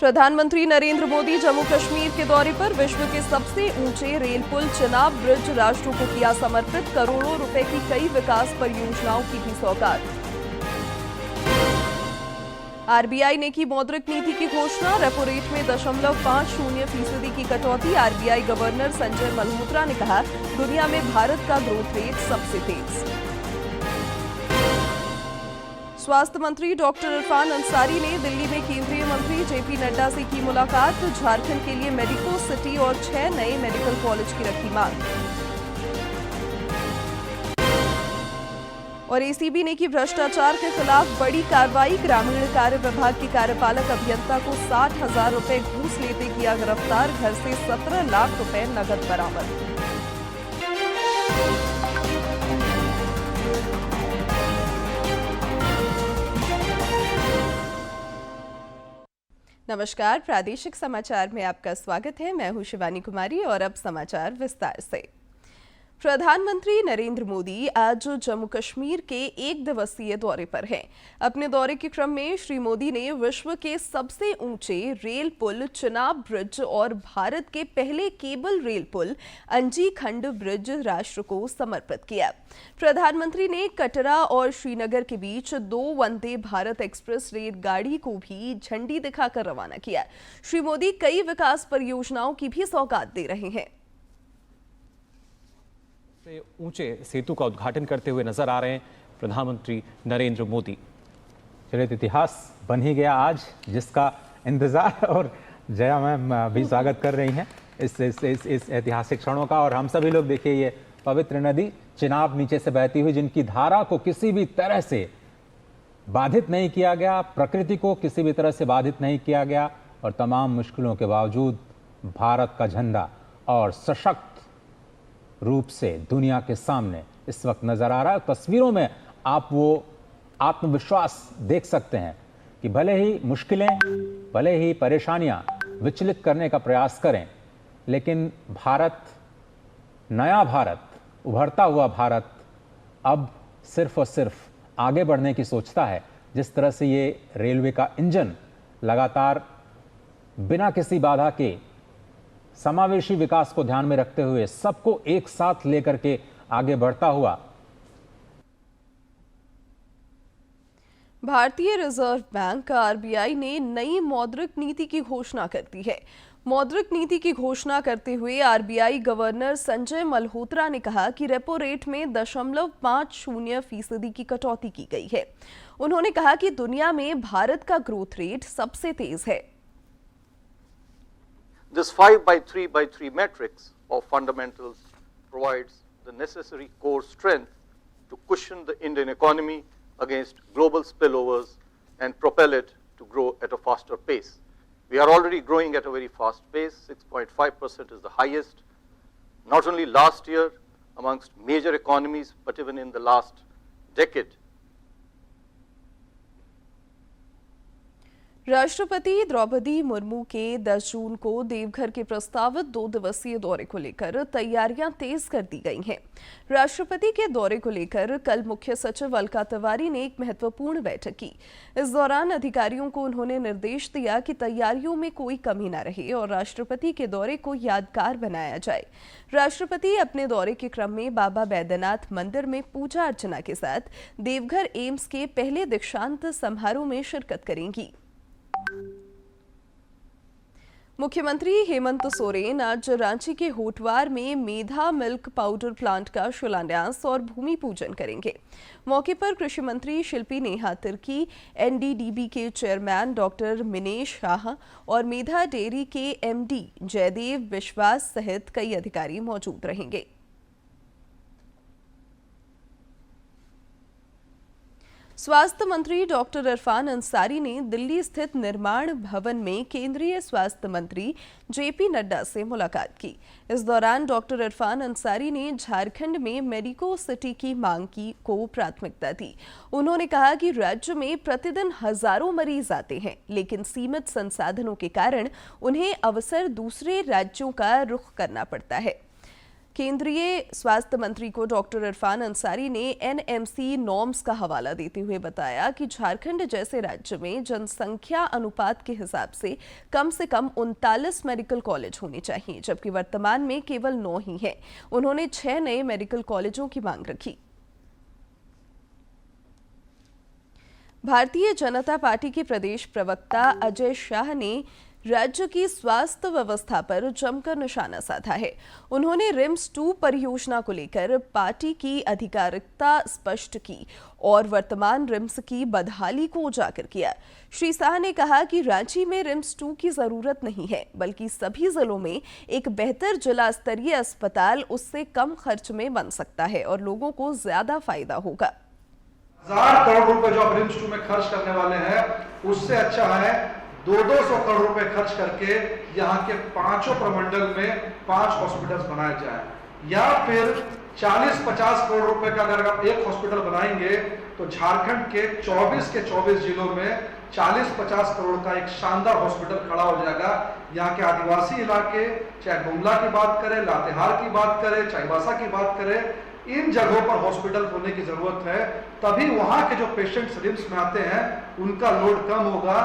प्रधानमंत्री नरेंद्र मोदी जम्मू कश्मीर के दौरे पर विश्व के सबसे ऊंचे रेल पुल चिनाब ब्रिज राष्ट्र को किया समर्पित। करोड़ों रुपए की कई विकास परियोजनाओं की भी सौगात। आरबीआई ने की मौद्रिक नीति की घोषणा। रेपो रेट में 0.50% की कटौती। आरबीआई गवर्नर संजय मल्होत्रा ने कहा, दुनिया में भारत का ग्रोथ रेट सबसे तेज। स्वास्थ्य मंत्री डॉक्टर इरफान अंसारी ने दिल्ली में केंद्रीय मंत्री जेपी नड्डा से की मुलाकात। झारखंड के लिए मेडिको सिटी और 6 नए मेडिकल कॉलेज की रखी मांग। और एसीबी ने की भ्रष्टाचार के खिलाफ बड़ी कार्रवाई। ग्रामीण कार्य विभाग के कार्यपालक अभियंता को 60,000 रुपए घूस लेते किया गिरफ्तार। घर से 17 लाख रुपए नकद बरामद। नमस्कार, प्रादेशिक समाचार में आपका स्वागत है। मैं हूं शिवानी कुमारी और अब समाचार विस्तार से। प्रधानमंत्री नरेंद्र मोदी आज जम्मू कश्मीर के 1 दिवसीय दौरे पर हैं। अपने दौरे के क्रम में श्री मोदी ने विश्व के सबसे ऊंचे रेल पुल चिनाब ब्रिज और भारत के पहले केबल रेल पुल अंजी खंड ब्रिज राष्ट्र को समर्पित किया। प्रधानमंत्री ने कटरा और श्रीनगर के बीच 2 वंदे भारत एक्सप्रेस रेलगाड़ी को भी झंडी दिखाकर रवाना किया। श्री मोदी कई विकास परियोजनाओं की भी सौगात दे रहे हैं। से ऊंचे सेतु का उद्घाटन करते हुए नजर आ रहे हैं प्रधानमंत्री नरेंद्र मोदी। चलिए, इतिहास बन ही गया आज, जिसका इंतजार और जया मैम भी स्वागत कर रही हैं इस ऐतिहासिक क्षणों का। और हम सभी लोग देखिए, ये पवित्र नदी चिनाब नीचे से बहती हुई, जिनकी धारा को किसी भी तरह से बाधित नहीं किया गया, प्रकृति को किसी भी तरह से बाधित नहीं किया गया, और तमाम मुश्किलों के बावजूद भारत का झंडा और सशक्त रूप से दुनिया के सामने इस वक्त नजर आ रहा है। तस्वीरों में आप वो आत्मविश्वास देख सकते हैं कि भले ही मुश्किलें, भले ही परेशानियां विचलित करने का प्रयास करें, लेकिन भारत, नया भारत, उभरता हुआ भारत अब सिर्फ और सिर्फ आगे बढ़ने की सोचता है। जिस तरह से ये रेलवे का इंजन लगातार बिना किसी बाधा के समावेशी विकास को ध्यान में रखते हुए सबको एक साथ लेकर के आगे बढ़ता हुआ। भारतीय रिजर्व बैंक आरबीआई ने नई मौद्रिक नीति की घोषणा कर दी है। मौद्रिक नीति की घोषणा करते हुए आरबीआई गवर्नर संजय मल्होत्रा ने कहा कि रेपो रेट में 0.50% की कटौती की गई है। उन्होंने कहा कि दुनिया में भारत का ग्रोथ रेट सबसे तेज है। This 5x3x3 matrix of fundamentals provides the necessary core strength to cushion the Indian economy against global spillovers and propel it to grow at a faster pace. We are already growing at a very fast pace. 6.5% is the highest, not only last year amongst major economies, but even in the last decade. राष्ट्रपति द्रौपदी मुर्मू के 10 जून को देवघर के प्रस्तावित 2 दिवसीय दौरे को लेकर तैयारियां तेज कर दी गई हैं। राष्ट्रपति के दौरे को लेकर कल मुख्य सचिव अलका तिवारी ने एक महत्वपूर्ण बैठक की। इस दौरान अधिकारियों को उन्होंने निर्देश दिया कि तैयारियों में कोई कमी न रहे और राष्ट्रपति के दौरे को यादगार बनाया जाए। राष्ट्रपति अपने दौरे के क्रम में बाबा बैद्यनाथ मंदिर में पूजा अर्चना के साथ देवघर एम्स के पहले दीक्षांत समारोह में शिरकत करेंगी। मुख्यमंत्री हेमंत सोरेन आज रांची के होटवार में मेधा मिल्क पाउडर प्लांट का शिलान्यास और भूमि पूजन करेंगे। मौके पर कृषि मंत्री शिल्पी नेहा तिर्की, एनडीडीबी के चेयरमैन डॉक्टर मिनेश शाह और मेधा डेयरी के एमडी जयदेव विश्वास सहित कई अधिकारी मौजूद रहेंगे। स्वास्थ्य मंत्री डॉक्टर इरफान अंसारी ने दिल्ली स्थित निर्माण भवन में केंद्रीय स्वास्थ्य मंत्री जेपी नड्डा से मुलाकात की। इस दौरान डॉक्टर इरफान अंसारी ने झारखंड में मेडिको सिटी की मांग को प्राथमिकता दी। उन्होंने कहा कि राज्य में प्रतिदिन हजारों मरीज आते हैं, लेकिन सीमित संसाधनों के कारण उन्हें अवसर दूसरे राज्यों का रुख करना पड़ता है। केंद्रीय स्वास्थ्य मंत्री को डॉक्टर इरफान अंसारी ने एनएमसी नॉर्म्स का हवाला देते हुए बताया कि झारखंड जैसे राज्य में जनसंख्या अनुपात के हिसाब से कम 39 मेडिकल कॉलेज होने चाहिए, जबकि वर्तमान में केवल 9 ही हैं। उन्होंने 6 नए मेडिकल कॉलेजों की मांग रखी। भारतीय जनता पार्टी के प्रदेश प्रवक्ता अजय शाह ने राज्य की स्वास्थ्य व्यवस्था पर जमकर निशाना साधा है। उन्होंने रिम्स 2 परियोजना को लेकर पार्टी की आधिकारिकता स्पष्ट की और वर्तमान रिम्स की बदहाली को उजागर किया। श्री शाह ने कहा कि रांची में रिम्स 2 की जरूरत नहीं है, बल्कि सभी जिलों में एक बेहतर जिला स्तरीय अस्पताल उससे कम खर्च में बन सकता है और लोगों को ज्यादा फायदा होगा। 1000 करोड़ रुपए जो आप रिम्स 2 में खर्च करने वाले हैं, उससे अच्छा है 200 करोड़ रुपए खर्च करके यहाँ के 5 प्रमंडल में 5 हॉस्पिटल्स बनाए जाए, या फिर 40-50 करोड़ रुपए का अगर आप एक हॉस्पिटल बनाएंगे तो झारखंड के 24 जिलों में 40-50 करोड़ का एक शानदार हॉस्पिटल खड़ा हो जाएगा। यहाँ के आदिवासी इलाके, चाहे गुमला की बात करें, लातेहार की बात करें, चाईबासा की बात करें, इन जगहों पर हॉस्पिटल होने की जरूरत है। तभी वहां के जो पेशेंट्स रिम्स में आते हैं उनका लोड कम होगा।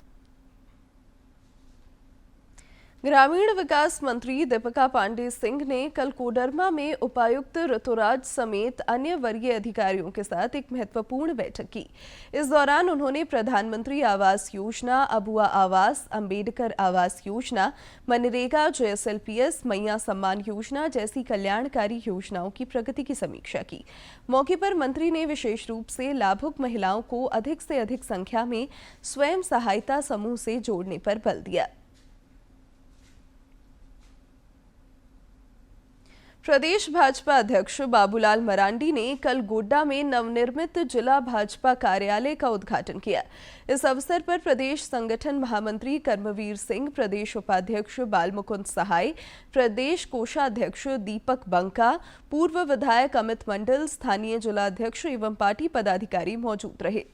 ग्रामीण विकास मंत्री दीपिका पांडे सिंह ने कल कोडरमा में उपायुक्त ऋतुराज समेत अन्य वरीय अधिकारियों के साथ एक महत्वपूर्ण बैठक की। इस दौरान उन्होंने प्रधानमंत्री आवास योजना, अबुआ आवास, अंबेडकर आवास योजना, मनरेगा, JSLPS, मैया सम्मान योजना जैसी कल्याणकारी योजनाओं की प्रगति की समीक्षा की। मौके पर मंत्री ने विशेष रूप से लाभुक महिलाओं को अधिक से अधिक संख्या में स्वयं सहायता समूह से जोड़ने पर बल दिया। प्रदेश भाजपा अध्यक्ष बाबूलाल मरांडी ने कल गोड्डा में नवनिर्मित जिला भाजपा कार्यालय का उद्घाटन किया। इस अवसर पर प्रदेश संगठन महामंत्री कर्मवीर सिंह, प्रदेश उपाध्यक्ष बालमुकुंद सहाय, प्रदेश कोषाध्यक्ष दीपक बंका, पूर्व विधायक अमित मंडल, स्थानीय जिलाध्यक्ष एवं पार्टी पदाधिकारी मौजूद रहे।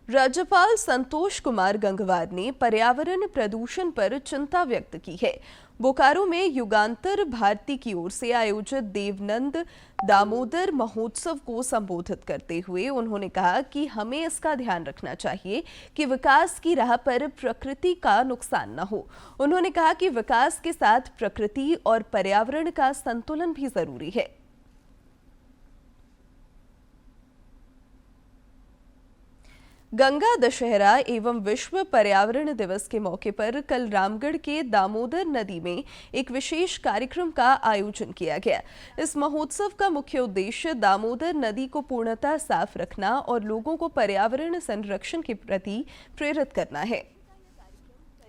राज्यपाल संतोष कुमार गंगवार ने पर्यावरण प्रदूषण पर चिंता व्यक्त की है। बोकारो में युगांतर भारती की ओर से आयोजित देवनंद दामोदर महोत्सव को संबोधित करते हुए उन्होंने कहा कि हमें इसका ध्यान रखना चाहिए कि विकास की राह पर प्रकृति का नुकसान न हो। उन्होंने कहा कि विकास के साथ प्रकृति और पर्यावरण का संतुलन भी जरूरी है। गंगा दशहरा एवं विश्व पर्यावरण दिवस के मौके पर कल रामगढ़ के दामोदर नदी में एक विशेष कार्यक्रम का आयोजन किया गया। इस महोत्सव का मुख्य उद्देश्य दामोदर नदी को पूर्णतः साफ रखना और लोगों को पर्यावरण संरक्षण के प्रति प्रेरित करना है।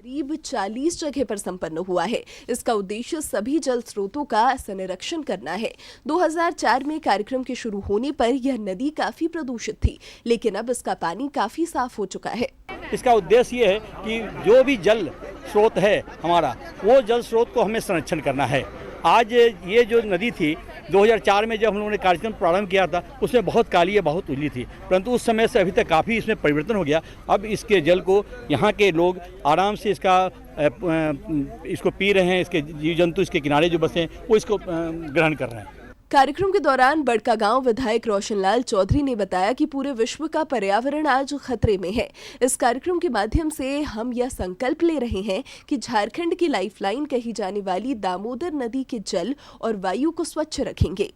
करीब 40 जगह पर संपन्न हुआ है। इसका उद्देश्य सभी जल स्रोतों का संरक्षण करना है। 2004 में कार्यक्रम के शुरू होने पर यह नदी काफी प्रदूषित थी, लेकिन अब इसका पानी काफी साफ हो चुका है। इसका उद्देश्य ये है कि जो भी जल स्रोत है हमारा, वो जल स्रोत को हमें संरक्षण करना है। आज ये जो नदी थी 2004 में जब हम लोगों ने कार्यक्रम प्रारंभ किया था, उसमें बहुत काली या बहुत उजली थी, परंतु उस समय से अभी तक काफ़ी इसमें परिवर्तन हो गया। अब इसके जल को यहाँ के लोग आराम से इसको पी रहे हैं। इसके जीव जंतु इसके किनारे जो बसे हैं वो इसको ग्रहण कर रहे हैं। कार्यक्रम के दौरान बड़कागांव विधायक रोशनलाल चौधरी ने बताया कि पूरे विश्व का पर्यावरण आज खतरे में है। इस कार्यक्रम के माध्यम से हम यह संकल्प ले रहे हैं कि झारखंड की लाइफलाइन कही जाने वाली दामोदर नदी के जल और वायु को स्वच्छ रखेंगे।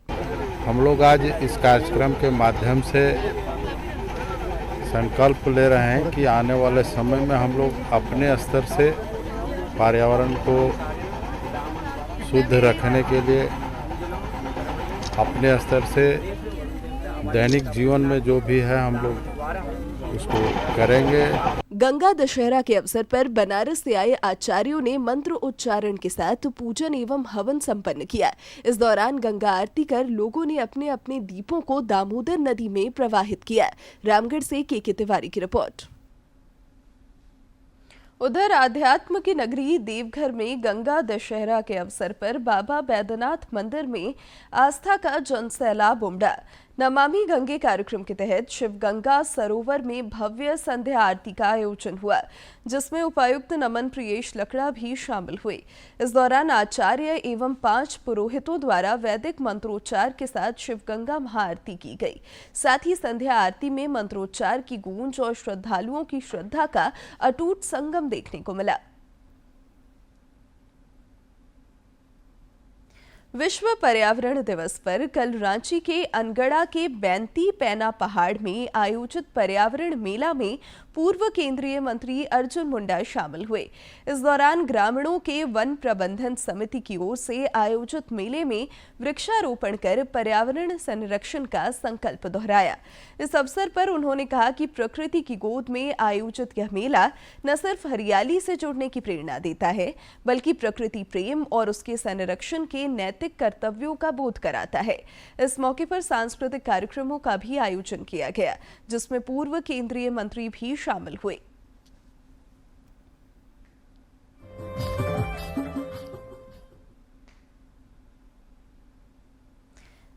हम लोग आज इस कार्यक्रम के माध्यम से संकल्प ले रहे हैं कि आने वाले समय में हम लोग अपने स्तर से पर्यावरण को शुद्ध रखने के लिए अपने स्तर से दैनिक जीवन में जो भी है हम लोग उसको करेंगे। गंगा दशहरा के अवसर पर बनारस से आए आचार्यों ने मंत्र उच्चारण के साथ पूजन एवं हवन संपन्न किया। इस दौरान गंगा आरती कर लोगों ने अपने अपने दीपों को दामोदर नदी में प्रवाहित किया। रामगढ़ से के तिवारी की रिपोर्ट। उधर आध्यात्म की नगरी देवघर में गंगा दशहरा के अवसर पर बाबा बैद्यनाथ मंदिर में आस्था का जनसैलाब उमड़ा। नमामि गंगे कार्यक्रम के तहत शिवगंगा सरोवर में भव्य संध्या आरती का आयोजन हुआ, जिसमें उपायुक्त नमन प्रियेश लकड़ा भी शामिल हुए। इस दौरान आचार्य एवं 5 पुरोहितों द्वारा वैदिक मंत्रोच्चार के साथ शिवगंगा महाआरती की गई। साथ ही संध्या आरती में मंत्रोच्चार की गूंज और श्रद्धालुओं की श्रद्धा का अटूट संगम देखने को मिला। विश्व पर्यावरण दिवस पर कल रांची के अनगढ़ा के बैंती पैना पहाड़ में आयोजित पर्यावरण मेला में पूर्व केंद्रीय मंत्री अर्जुन मुंडा शामिल हुए। इस दौरान ग्रामीणों के वन प्रबंधन समिति की ओर से आयोजित मेले में वृक्षारोपण कर पर्यावरण संरक्षण का संकल्प दोहराया। इस अवसर पर उन्होंने कहा कि प्रकृति की गोद में आयोजित यह मेला न सिर्फ हरियाली से जुड़ने की प्रेरणा देता है, बल्कि प्रकृति प्रेम और उसके संरक्षण के नैतिक कर्तव्यों का बोध कराता है। इस मौके पर सांस्कृतिक कार्यक्रमों का भी आयोजन किया गया, जिसमें पूर्व केंद्रीय मंत्री भी शामिल हुए।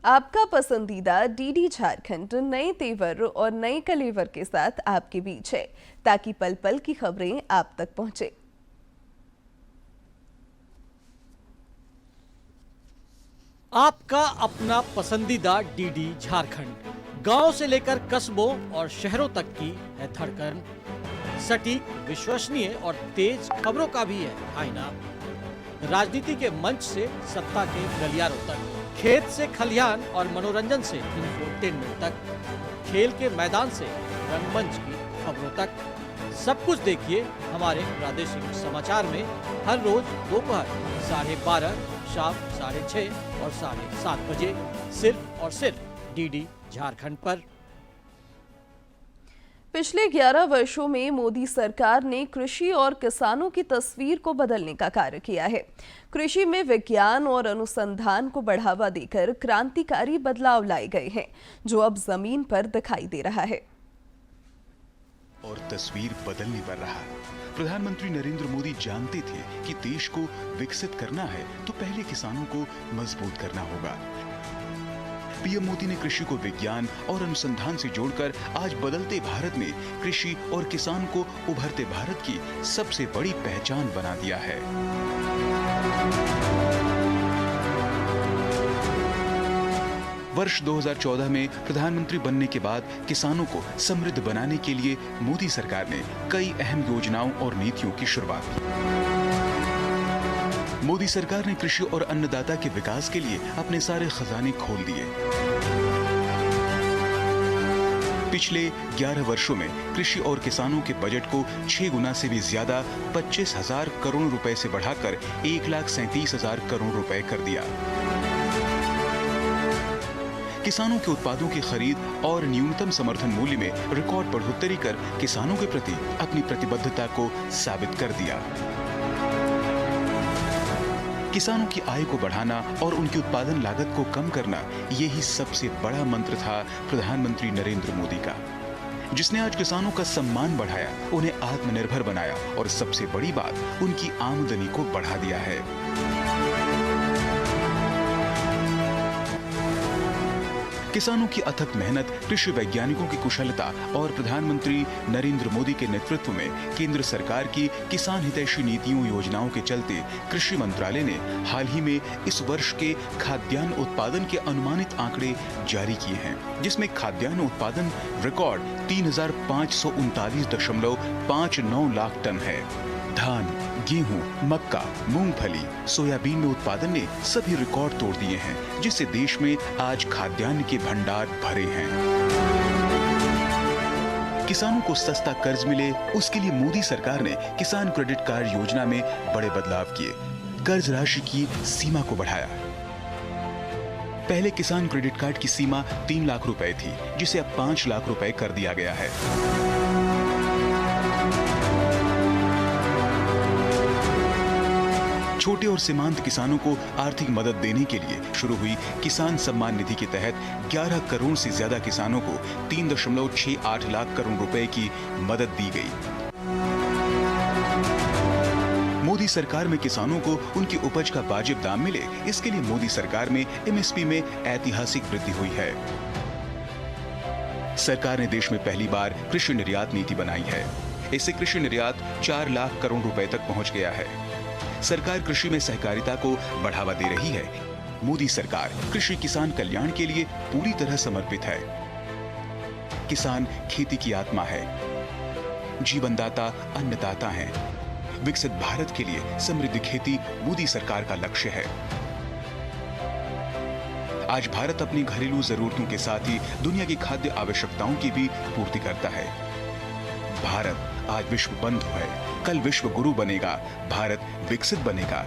आपका पसंदीदा डीडी झारखंड नए तेवर और नए कलेवर के साथ आपके बीच है, ताकि पल पल की खबरें आप तक पहुंचे। आपका अपना पसंदीदा डीडी झारखंड, गांव से लेकर कस्बों और शहरों तक की है धड़कन। सटीक, विश्वसनीय और तेज खबरों का भी है आईना। राजनीति के मंच से सत्ता के गलियारों तक, खेत से खलिहान और मनोरंजन से इंफोटेनमेंट तक, खेल के मैदान से रंगमंच की खबरों तक, सब कुछ देखिए हमारे प्रादेशिक समाचार में हर रोज दोपहर 12:30, शाम 6:30 और 7:30 बजे, सिर्फ और सिर्फ डीडी झारखंड पर। पिछले 11 वर्षों में मोदी सरकार ने कृषि और किसानों की तस्वीर को बदलने का कार्य किया है। कृषि में विज्ञान और अनुसंधान को बढ़ावा देकर क्रांतिकारी बदलाव लाए गए हैं, जो अब जमीन पर दिखाई दे रहा है। और तस्वीर बदलने पर रहा। प्रधानमंत्री नरेंद्र मोदी जानते थे कि देश को विकसित करना है तो पहले किसानों को मजबूत करना होगा। पीएम मोदी ने कृषि को विज्ञान और अनुसंधान से जोड़कर आज बदलते भारत में कृषि और किसान को उभरते भारत की सबसे बड़ी पहचान बना दिया है। वर्ष 2014 में प्रधानमंत्री बनने के बाद किसानों को समृद्ध बनाने के लिए मोदी सरकार ने कई अहम योजनाओं और नीतियों की शुरुआत की। मोदी सरकार ने कृषि और अन्नदाता के विकास के लिए अपने सारे खजाने खोल दिए। पिछले 11 वर्षों में कृषि और किसानों के बजट को 6 गुना से भी ज्यादा 25,000 करोड़ रुपए से बढ़ाकर 1,37,000 करोड़ रुपए कर दिया। किसानों के उत्पादों की खरीद और न्यूनतम समर्थन मूल्य में रिकॉर्ड बढ़ोतरी कर किसानों के प्रति अपनी प्रतिबद्धता को साबित कर दिया। किसानों की आय को बढ़ाना और उनकी उत्पादन लागत को कम करना, यही सबसे बड़ा मंत्र था प्रधानमंत्री नरेंद्र मोदी का, जिसने आज किसानों का सम्मान बढ़ाया, उन्हें आत्मनिर्भर बनाया और सबसे बड़ी बात, उनकी आमदनी को बढ़ा दिया है। किसानों की अथक मेहनत, कृषि वैज्ञानिकों की कुशलता और प्रधानमंत्री नरेंद्र मोदी के नेतृत्व में केंद्र सरकार की किसान हितैषी नीतियों योजनाओं के चलते कृषि मंत्रालय ने हाल ही में इस वर्ष के खाद्यान्न उत्पादन के अनुमानित आंकड़े जारी किए हैं, जिसमें खाद्यान्न उत्पादन रिकॉर्ड 3,539.59 लाख टन है। धान, गेहूं, मक्का, मूंगफली, सोयाबीन में उत्पादन ने सभी रिकॉर्ड तोड़ दिए हैं, जिससे देश में आज खाद्यान्न के भंडार भरे हैं। किसानों को सस्ता कर्ज मिले, उसके लिए मोदी सरकार ने किसान क्रेडिट कार्ड योजना में बड़े बदलाव किए। कर्ज राशि की सीमा को बढ़ाया। पहले किसान क्रेडिट कार्ड की सीमा 3 लाख रुपए थी, जिसे अब 5 लाख रुपए कर दिया गया है। छोटे और सीमांत किसानों को आर्थिक मदद देने के लिए शुरू हुई किसान सम्मान निधि के तहत 11 करोड़ से ज्यादा किसानों को 3.68 लाख करोड़ रुपए की मदद दी गई। मोदी सरकार में किसानों को उनकी उपज का वाजिब दाम मिले, इसके लिए मोदी सरकार में एमएसपी में ऐतिहासिक वृद्धि हुई है। सरकार ने देश में पहली बार कृषि निर्यात नीति बनाई है। इससे कृषि निर्यात 4 लाख करोड़ रुपए तक पहुंच गया है। सरकार कृषि में सहकारिता को बढ़ावा दे रही है। मोदी सरकार कृषि किसान कल्याण के लिए पूरी तरह समर्पित है। किसान खेती की आत्मा है, जीवनदाता अन्नदाता हैं। विकसित भारत के लिए समृद्ध खेती मोदी सरकार का लक्ष्य है। आज भारत अपनी घरेलू जरूरतों के साथ ही दुनिया की खाद्य आवश्यकताओं की भी पूर्ति करता है। भारत आज विश्व बंधु है, कल विश्व गुरु बनेगा। भारत विकसित बनेगा,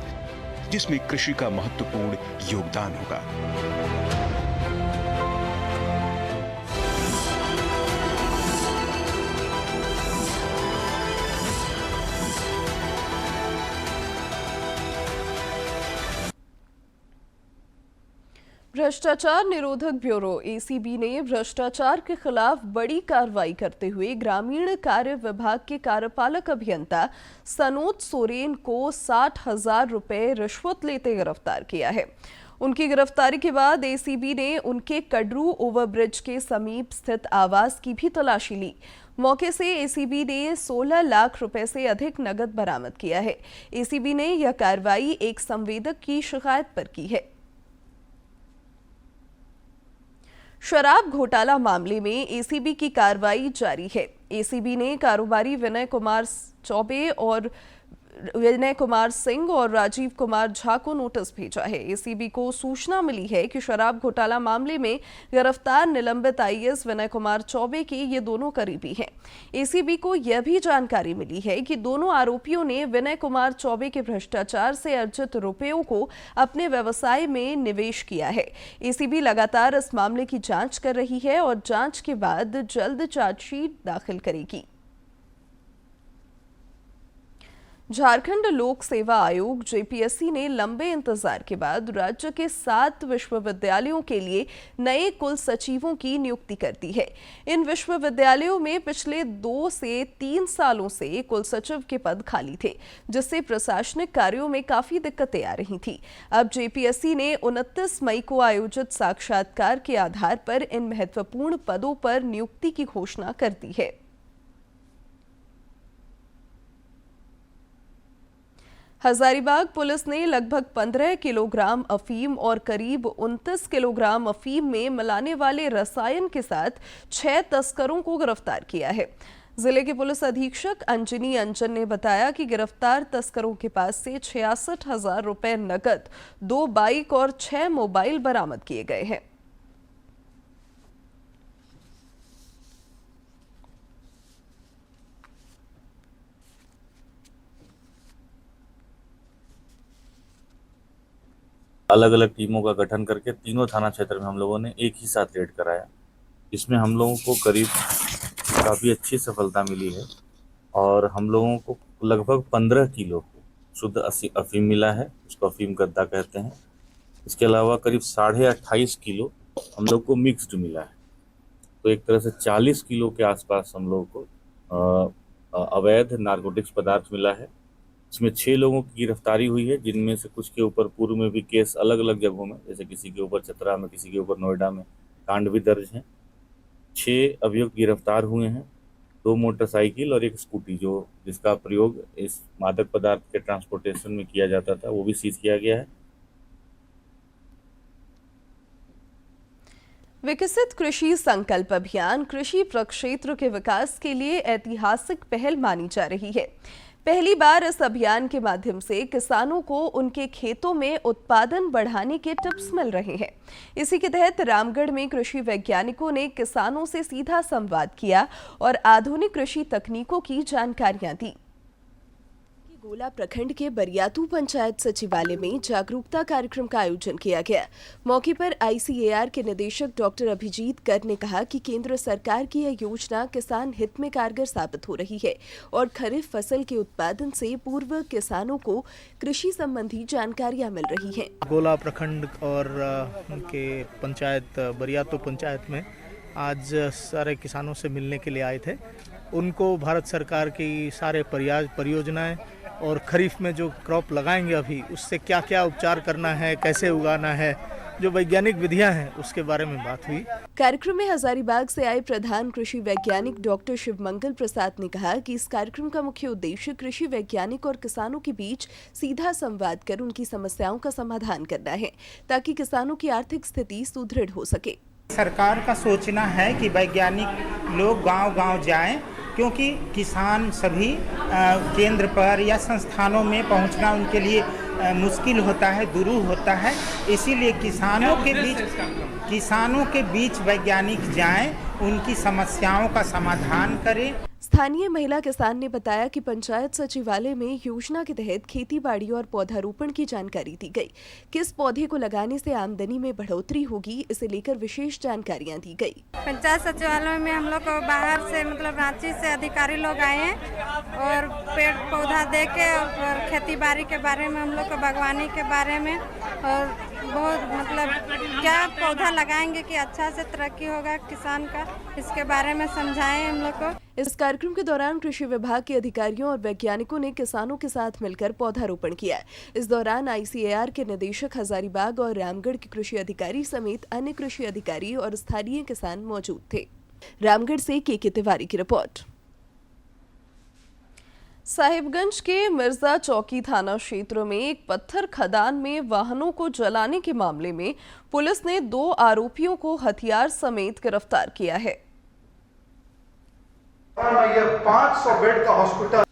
जिसमें कृषि का महत्वपूर्ण योगदान होगा। भ्रष्टाचार निरोधक ब्यूरो एसीबी ने भ्रष्टाचार के खिलाफ बड़ी कार्रवाई करते हुए ग्रामीण कार्य विभाग के कार्यपालक अभियंता सनोज सोरेन को 60,000 रुपए रिश्वत लेते गिरफ्तार किया है। उनकी गिरफ्तारी के बाद एसीबी ने उनके कडरू ओवरब्रिज के समीप स्थित आवास की भी तलाशी ली। मौके से एसीबी ने 16 लाख रुपए से अधिक नकद बरामद किया है। एसीबी ने यह कार्रवाई एक संवेदक की शिकायत पर की है। शराब घोटाला मामले में एसीबी की कार्रवाई जारी है। एसीबी ने कारोबारी विनय कुमार सिंह और राजीव कुमार झा को नोटिस भेजा है। एसीबी को सूचना मिली है कि शराब घोटाला मामले में गिरफ्तार निलंबित आईएएस विनय कुमार चौबे के ये दोनों करीबी हैं। एसीबी को यह भी जानकारी मिली है कि दोनों आरोपियों ने विनय कुमार चौबे के भ्रष्टाचार से अर्जित रुपयों को अपने व्यवसाय में निवेश किया है। एसीबी लगातार इस मामले की जांच कर रही है और जांच के बाद जल्द चार्जशीट दाखिल करेगी। झारखंड लोक सेवा आयोग जेपीएससी ने लंबे इंतजार के बाद राज्य के 7 विश्वविद्यालयों के लिए नए कुल सचिवों की नियुक्ति कर दी है। इन विश्वविद्यालयों में पिछले 2 से 3 सालों से कुल सचिव के पद खाली थे, जिससे प्रशासनिक कार्यों में काफी दिक्कतें आ रही थी। अब जेपीएससी ने 29 मई को आयोजित साक्षात्कार के आधार पर इन महत्वपूर्ण पदों पर नियुक्ति की घोषणा कर दी है। हजारीबाग पुलिस ने लगभग 15 किलोग्राम अफीम और करीब 29 किलोग्राम अफीम में मिलाने वाले रसायन के साथ 6 तस्करों को गिरफ्तार किया है। जिले के पुलिस अधीक्षक अंजनी अंजन ने बताया कि गिरफ्तार तस्करों के पास से 66,000 रुपए नकद, 2 बाइक और 6 मोबाइल बरामद किए गए हैं। अलग अलग टीमों का गठन करके तीनों थाना क्षेत्र में हम लोगों ने एक ही साथ रेड कराया। इसमें हम लोगों को करीब काफ़ी अच्छी सफलता मिली है और हम लोगों को लगभग 15 किलो शुद्ध अफीम मिला है, उसको अफीम गद्दा कहते हैं। इसके अलावा करीब 28.5 किलो हम लोग को मिक्स्ड मिला है। तो एक तरह से 40 किलो के आसपास हम लोग को अवैध नारकोटिक्स पदार्थ मिला है। इसमें 6 लोगों की गिरफ्तारी हुई है, जिनमें से कुछ के ऊपर पूर्व में भी केस अलग अलग जगहों में, जैसे किसी के ऊपर चतरा में, किसी के ऊपर नोएडा में कांड भी दर्ज हैं। 6 अभियुक्त गिरफ्तार हुए हैं, 2 मोटरसाइकिल और 1 स्कूटी जिसका प्रयोग इस मादक पदार्थ के ट्रांसपोर्टेशन में किया जाता था, वो भी सीज किया गया है। विकसित कृषि संकल्प अभियान कृषि प्रक्षेत्र के विकास के लिए ऐतिहासिक पहल मानी जा रही है। पहली बार इस अभियान के माध्यम से किसानों को उनके खेतों में उत्पादन बढ़ाने के टिप्स मिल रहे हैं। इसी के तहत रामगढ़ में कृषि वैज्ञानिकों ने किसानों से सीधा संवाद किया और आधुनिक कृषि तकनीकों की जानकारियां दी। गोला प्रखंड के बरियातू पंचायत सचिवालय में जागरूकता कार्यक्रम का आयोजन किया गया। मौके पर आईसीएआर के निदेशक डॉक्टर अभिजीत कर ने कहा कि केंद्र सरकार की यह योजना किसान हित में कारगर साबित हो रही है और खरीफ फसल के उत्पादन से पूर्व किसानों को कृषि संबंधी जानकारियां मिल रही हैं। गोला प्रखंड और उनके पंचायत बरियातू पंचायत में आज सारे किसानों से मिलने के लिए आए थे। उनको भारत सरकार की सारे परियोजनाएं और खरीफ में जो क्रॉप लगाएंगे अभी उससे क्या क्या उपचार करना है, कैसे उगाना है जो वैज्ञानिक विधियां हैं उसके बारे में बात हुई। कार्यक्रम में हजारीबाग से आए प्रधान कृषि वैज्ञानिक डॉक्टर शिवमंगल प्रसाद ने कहा कि इस कार्यक्रम का मुख्य उद्देश्य कृषि वैज्ञानिक और किसानों के बीच सीधा संवाद कर उनकी समस्याओं का समाधान करना है, ताकि किसानों की आर्थिक स्थिति सुदृढ़ हो सके। सरकार का सोचना है कि वैज्ञानिक लोग गांव-गांव जाएं, क्योंकि किसान सभी केंद्र पर या संस्थानों में पहुंचना उनके लिए मुश्किल होता है, दुरूह होता है। इसीलिए किसानों के बीच वैज्ञानिक जाएं, उनकी समस्याओं का समाधान करें। स्थानीय महिला किसान ने बताया कि पंचायत सचिवालय में योजना के तहत खेती बाड़ी और पौधारोपण की जानकारी दी गई। किस पौधे को लगाने से आमदनी में बढ़ोतरी होगी, इसे लेकर विशेष जानकारियां दी गई। पंचायत सचिवालय में हम लोग को बाहर से मतलब रांची से अधिकारी लोग आए हैं और पेड़ पौधा दे के और खेती बाड़ी के बारे में, हम लोग को बागवानी के बारे में और बहुत मतलब क्या पौधा लगाएंगे कि अच्छा से तरक्की होगा किसान का, इसके बारे में समझाएं हम लोग को। इस कार्यक्रम के दौरान कृषि विभाग के अधिकारियों और वैज्ञानिकों ने किसानों के साथ मिलकर पौधारोपण किया। इस दौरान ICAR के निदेशक हजारीबाग और रामगढ़ के कृषि अधिकारी समेत अन्य कृषि अधिकारी और स्थानीय किसान मौजूद थे। रामगढ़ से के तिवारी की रिपोर्ट। साहिबगंज के मिर्जा चौकी थाना क्षेत्र में एक पत्थर खदान में वाहनों को जलाने के मामले में पुलिस ने 2 आरोपियों को हथियार समेत गिरफ्तार किया है। ये 500 बेड का हॉस्पिटल।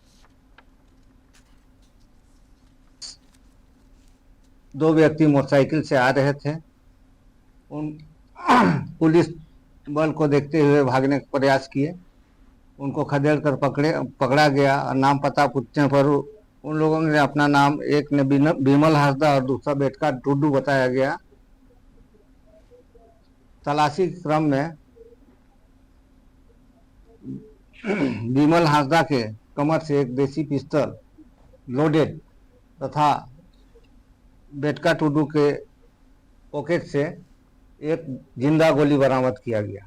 2 व्यक्ति मोटरसाइकिल से आ रहे थे। पुलिस बल को देखते हुए भागने का प्रयास किए। उनको खदेड़ कर पकड़ा गया और नाम पता पूछने पर उन लोगों ने अपना नाम, एक ने विमल हांसदा और दूसरा बेटका टुड्डू बताया गया। तलाशी क्रम में विमल हांसदा के कमर से एक देसी पिस्तौल लोडेड तथा बेटका टुड्डू के पॉकेट से एक जिंदा गोली बरामद किया गया।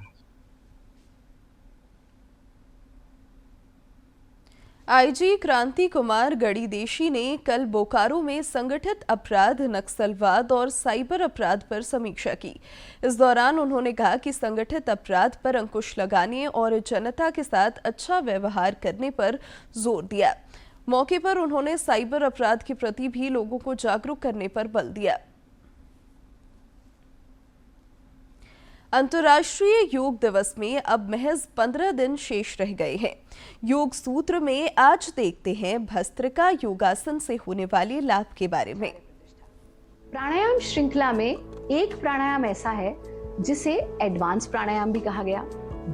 IG क्रांति कुमार गड़ीदेशी ने कल बोकारो में संगठित अपराध, नक्सलवाद और साइबर अपराध पर समीक्षा की। इस दौरान उन्होंने कहा कि संगठित अपराध पर अंकुश लगाने और जनता के साथ अच्छा व्यवहार करने पर जोर दिया। मौके पर उन्होंने साइबर अपराध के प्रति भी लोगों को जागरूक करने पर बल दिया। अंतर्राष्ट्रीय योग दिवस में अब महज 15 दिन शेष रह गए हैं। योग सूत्र में आज देखते हैं भस्त्रिका योगासन से होने वाले लाभ के बारे में। प्राणायाम श्रृंखला में एक प्राणायाम ऐसा है जिसे एडवांस प्राणायाम भी कहा गया,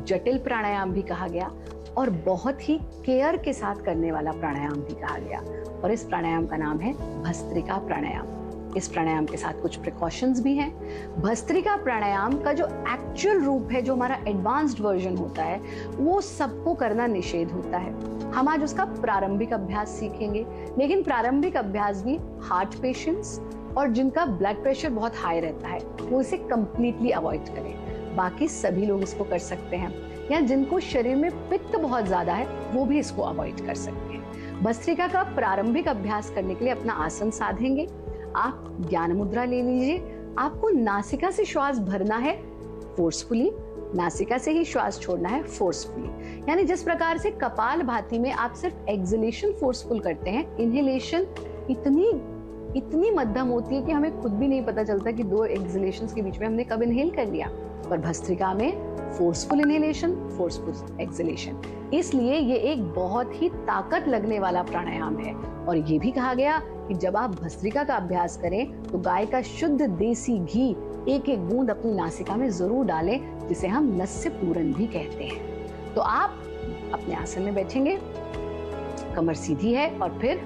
जटिल प्राणायाम भी कहा गया और बहुत ही केयर के साथ करने वाला प्राणायाम भी कहा गया। और इस प्राणायाम का नाम है भस्त्रिका प्राणायाम। इस प्राणायाम के साथ कुछ प्रिकॉशंस भी हैं। भस्त्रिका प्राणायाम का जो एक्चुअल रूप है, जो हमारा एडवांस्ड वर्जन होता है, वो सबको करना निषेध होता है। हम आज उसका प्रारंभिक अभ्यास सीखेंगे, लेकिन प्रारंभिक अभ्यास भी हार्ट पेशेंट्स और जिनका ब्लड प्रेशर बहुत हाई रहता है वो इसे कंप्लीटली अवॉइड करें। बाकी सभी लोग इसको कर सकते हैं, या जिनको शरीर में पित्त बहुत ज्यादा है वो भी इसको अवॉइड कर सकते हैं। भस्त्रिका का प्रारंभिक अभ्यास करने के लिए अपना आसन साधेंगे। आप ज्ञान मुद्रा ले लीजिए। आपको नासिका से श्वास भरना है फोर्सफुली, नासिका से ही श्वास छोड़ना है फोर्सफुली। यानी जिस प्रकार से कपाल भाती में आप सिर्फ एक्सहेलेशन फोर्सफुल करते हैं, इनहेलेशन इतनी मध्यम होती है कि हमें खुद भी नहीं पता चलता कि 2 एक्सहेलेशंस के बीच में हमने कब इनहेल कर लिया। पर भस्त्रिका में फोर्सफुल इनहेलेशन, फोर्सफुल एक्सहेलेशन, इसलिए ये एक बहुत ही ताकत लगने वाला प्राणायाम है। और ये भी कहा गया कि जब आप भस्त्रिका का अभ्यास करें तो गाय का शुद्ध देसी घी एक एक बूंद अपनी नासिका में जरूर डालें, जिसे हम नस्य पूरन भी कहते हैं। तो आप अपने आसन में बैठेंगे, कमर सीधी है और फिर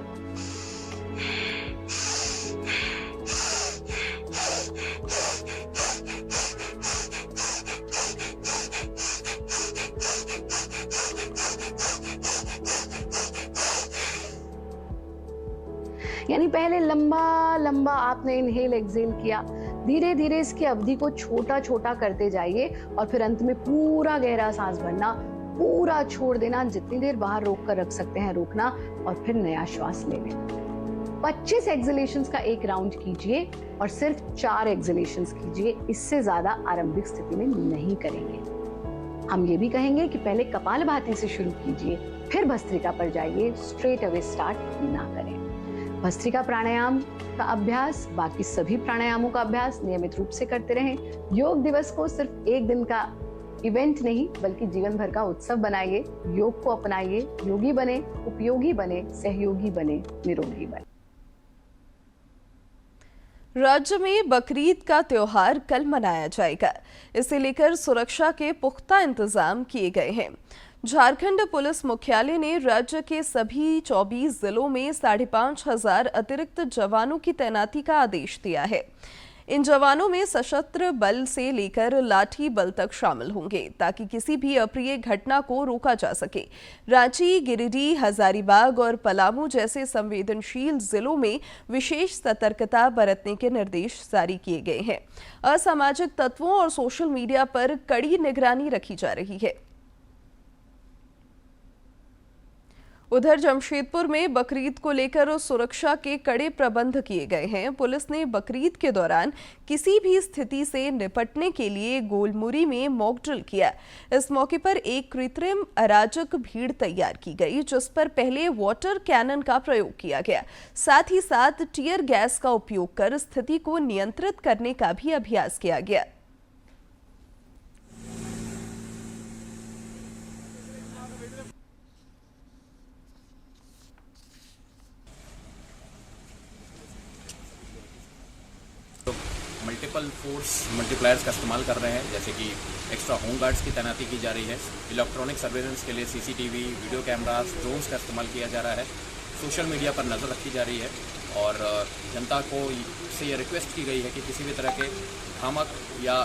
यानी पहले लंबा लंबा आपने इनहेल एक्सहेल किया, धीरे धीरे इसकी अवधि को छोटा छोटा करते जाइए और फिर अंत में पूरा गहरा सांस भरना, पूरा छोड़ देना, जितनी देर बाहर रोक कर रख सकते हैं रोकना और फिर नया श्वास ले लें। 25 एक्सलेशंस का एक राउंड कीजिए और सिर्फ 4 एक्सलेशंस कीजिए, इससे ज्यादा आरंभिक स्थिति में नहीं करेंगे। हम ये भी कहेंगे कि पहले कपालभाति से शुरू कीजिए, फिर भस्त्रिका पर जाइए, स्ट्रेट अवे स्टार्ट ना करें। भस्त्रिका प्राणायाम का अभ्यास, बाकी सभी प्राणायामों का अभ्यास नियमित रूप से करते रहें। योग दिवस को सिर्फ एक दिन का इवेंट नहीं बल्कि जीवन भर का उत्सव बनाइए। योग को अपनाइए, योगी बने, उपयोगी बने, सहयोगी बने, निरोगी बने। राज्य में बकरीद का त्योहार कल मनाया जाएगा। इसे लेकर सुरक्षा के पुख्ता इंतजाम किए गए हैं। झारखंड पुलिस मुख्यालय ने राज्य के सभी 24 जिलों में 5,500 अतिरिक्त जवानों की तैनाती का आदेश दिया है। इन जवानों में सशस्त्र बल से लेकर लाठी बल तक शामिल होंगे ताकि किसी भी अप्रिय घटना को रोका जा सके। रांची, गिरिडीह, हजारीबाग और पलामू जैसे संवेदनशील जिलों में विशेष सतर्कता बरतने के निर्देश जारी किए गए हैं। असामाजिक तत्वों और सोशल मीडिया पर कड़ी निगरानी रखी जा रही है। उधर जमशेदपुर में बकरीद को लेकर सुरक्षा के कड़े प्रबंध किए गए हैं। पुलिस ने बकरीद के दौरान किसी भी स्थिति से निपटने के लिए गोलमुरी में मॉक ड्रिल किया। इस मौके पर एक कृत्रिम अराजक भीड़ तैयार की गई, जिस पर पहले वाटर कैनन का प्रयोग किया गया। साथ ही साथ टीयर गैस का उपयोग कर स्थिति को नियंत्रित करने का भी अभ्यास किया गया। मल्टीपल फोर्स मल्टीप्लायर्स का इस्तेमाल कर रहे हैं, जैसे कि एक्स्ट्रा होम गार्ड्स की तैनाती की जा रही है। इलेक्ट्रॉनिक सर्वेलेंस के लिए सीसीटीवी, वीडियो कैमरास, ड्रोन्स का इस्तेमाल किया जा रहा है। सोशल मीडिया पर नज़र रखी जा रही है और जनता को से ये रिक्वेस्ट की गई है कि किसी भी तरह के भ्रामक या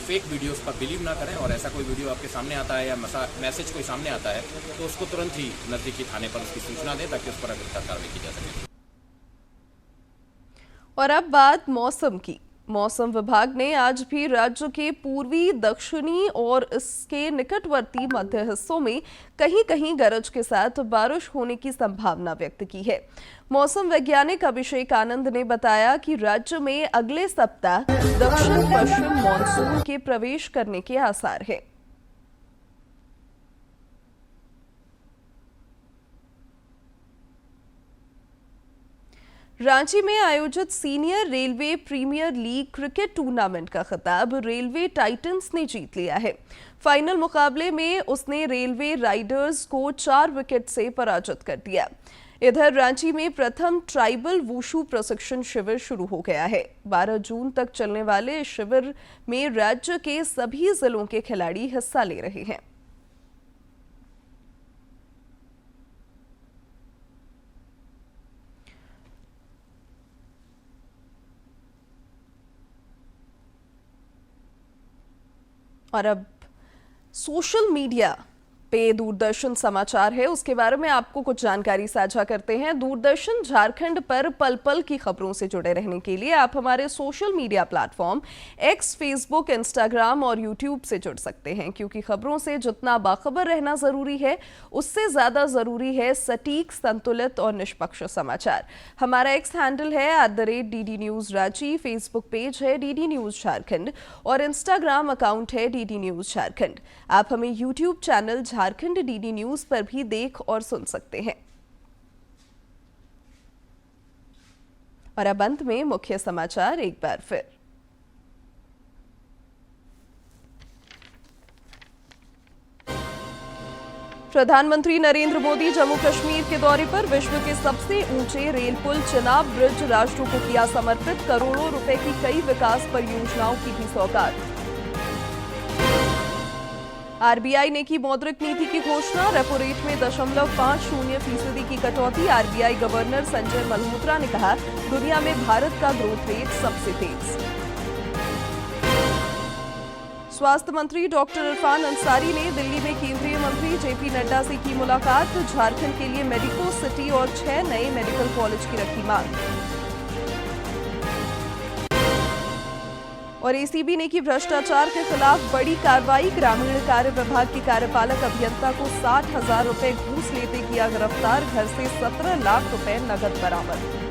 फेक वीडियोस पर बिलीव ना करें, और ऐसा कोई वीडियो आपके सामने आता है या मैसेज कोई सामने आता है तो उसको तुरंत ही नज़दीकी थाने पर उसकी सूचना दें ताकि उस पर अग्रिम कार्रवाई की जा सके। और अब बात मौसम की। मौसम विभाग ने आज भी राज्य के पूर्वी, दक्षिणी और इसके निकटवर्ती मध्य हिस्सों में कहीं कहीं गरज के साथ बारिश होने की संभावना व्यक्त की है। मौसम वैज्ञानिक अभिषेक आनंद ने बताया कि राज्य में अगले सप्ताह दक्षिण पश्चिम मानसून के प्रवेश करने के आसार हैं। रांची में आयोजित senior railway premier league cricket tournament का खिताब रेलवे टाइटंस ने जीत लिया है। फाइनल मुकाबले में उसने रेलवे राइडर्स को 4 विकेट से पराजित कर दिया। इधर रांची में प्रथम ट्राइबल वुशु प्रशिक्षण शिविर शुरू हो गया है। 12 जून तक चलने वाले इस शिविर में राज्य के सभी जिलों के खिलाड़ी हिस्सा ले रहे हैं। और अब सोशल मीडिया पे दूरदर्शन समाचार है, उसके बारे में आपको कुछ जानकारी साझा करते हैं। दूरदर्शन झारखंड पर पल पल की खबरों से जुड़े रहने के लिए आप हमारे social media platform x, Facebook, Instagram और यूट्यूब से जुड़ सकते हैं, क्योंकि खबरों से जितना बाखबर रहना जरूरी है उससे ज्यादा जरूरी है सटीक, संतुलित और निष्पक्ष समाचार। हमारा एक्स हैंडल है @DD News Ranchi, Facebook page है DD News झारखंड और इंस्टाग्राम अकाउंट है DD News झारखंड। आप हमें YouTube channel Jharkhand DD news पर भी देख और सुन सकते हैं। और अब अंत में मुख्य समाचार एक बार फिर। प्रधानमंत्री नरेंद्र मोदी जम्मू कश्मीर के दौरे पर विश्व के सबसे ऊंचे रेल पुल चिनाब ब्रिज राष्ट्र को किया समर्पित। करोड़ों रुपए की कई विकास परियोजनाओं की भी सौगात। आरबीआई ने की मौद्रिक नीति की घोषणा। रेपो रेट में 0.50% की कटौती। आरबीआई गवर्नर संजय मल्होत्रा ने कहा, दुनिया में भारत का ग्रोथ रेट सबसे तेज। स्वास्थ्य मंत्री डॉक्टर इरफान अंसारी ने दिल्ली में केंद्रीय मंत्री जेपी नड्डा से की मुलाकात। झारखंड के लिए मेडिको सिटी और 6 नए मेडिकल कॉलेज की रखी मांग। और एसीबी ने की भ्रष्टाचार के खिलाफ बड़ी कार्रवाई। ग्रामीण कार्य विभाग के कार्यपालक अभियंता को 60,000 रुपए घूस लेते किया गिरफ्तार। घर से 17 लाख रुपए नगद बरामद।